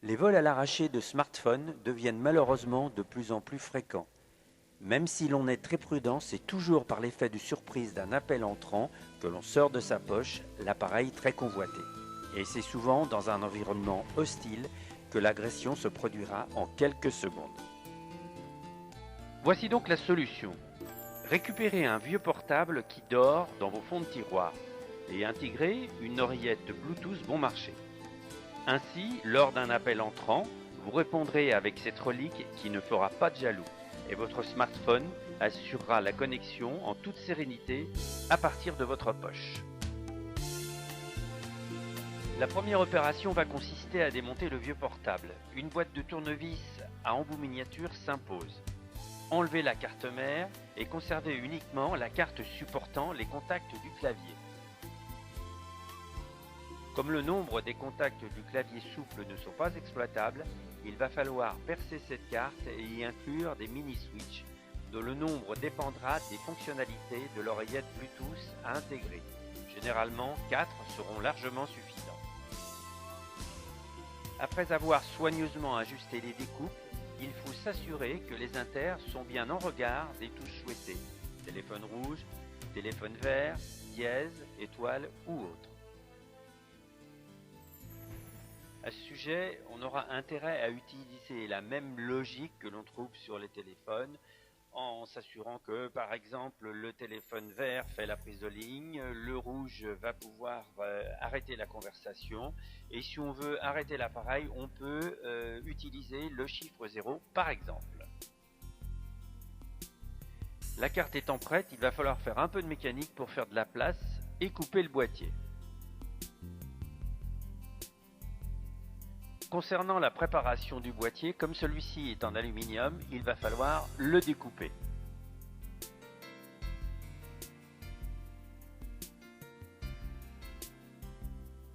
Les vols à l'arraché de smartphones deviennent malheureusement de plus en plus fréquents. Même si l'on est très prudent, c'est toujours par l'effet de surprise d'un appel entrant que l'on sort de sa poche l'appareil très convoité. Et c'est souvent dans un environnement hostile que l'agression se produira en quelques secondes. Voici donc la solution. Récupérez un vieux portable qui dort dans vos fonds de tiroir et intégrez une oreillette Bluetooth bon marché. Ainsi, lors d'un appel entrant, vous répondrez avec cette relique qui ne fera pas de jaloux et votre smartphone assurera la connexion en toute sérénité à partir de votre poche. La première opération va consister à démonter le vieux portable. Une boîte de tournevis à embout miniature s'impose. Enlevez la carte mère et conservez uniquement la carte supportant les contacts du clavier. Comme le nombre des contacts du clavier souple ne sont pas exploitables, il va falloir percer cette carte et y inclure des mini-switches dont le nombre dépendra des fonctionnalités de l'oreillette Bluetooth à intégrer. Généralement, 4 seront largement suffisants. Après avoir soigneusement ajusté les découpes, il faut s'assurer que les inters sont bien en regard des touches souhaitées. Téléphone rouge, téléphone vert, dièse, étoile ou autre. À ce sujet, on aura intérêt à utiliser la même logique que l'on trouve sur les téléphones, en s'assurant que, par exemple, le téléphone vert fait la prise de ligne, le rouge va pouvoir arrêter la conversation, et si on veut arrêter l'appareil, on peut utiliser le chiffre 0, par exemple. La carte étant prête, il va falloir faire un peu de mécanique pour faire de la place et couper le boîtier. Concernant la préparation du boîtier, comme celui-ci est en aluminium, il va falloir le découper.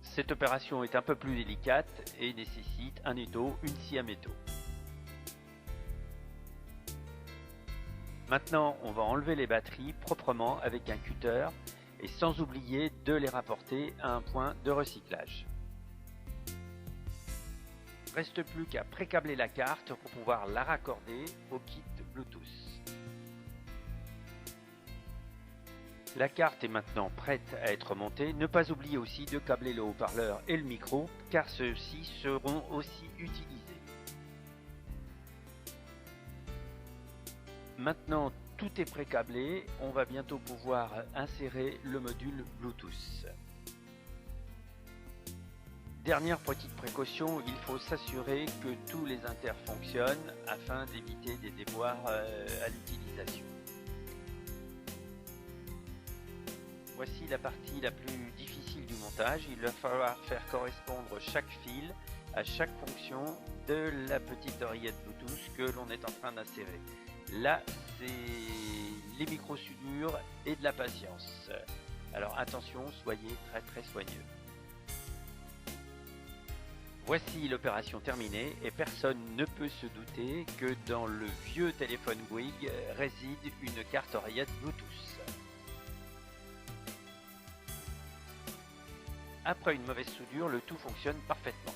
Cette opération est un peu plus délicate et nécessite un étau, une scie à métaux. Maintenant, on va enlever les batteries proprement avec un cutter et sans oublier de les rapporter à un point de recyclage. Reste plus qu'à précabler la carte pour pouvoir la raccorder au kit Bluetooth. La carte est maintenant prête à être montée. Ne pas oublier aussi de câbler le haut-parleur et le micro car ceux-ci seront aussi utilisés. Maintenant tout est précablé, on va bientôt pouvoir insérer le module Bluetooth. Dernière petite précaution, il faut s'assurer que tous les inters fonctionnent afin d'éviter des déboires à l'utilisation. Voici la partie la plus difficile du montage. Il va falloir faire correspondre chaque fil à chaque fonction de la petite oreillette Bluetooth que l'on est en train d'insérer. Là, c'est les micro-soudures et de la patience. Alors attention, soyez très soigneux. Voici l'opération terminée et personne ne peut se douter que dans le vieux téléphone Bouygues réside une carte oreillette Bluetooth. Après une mauvaise soudure, le tout fonctionne parfaitement.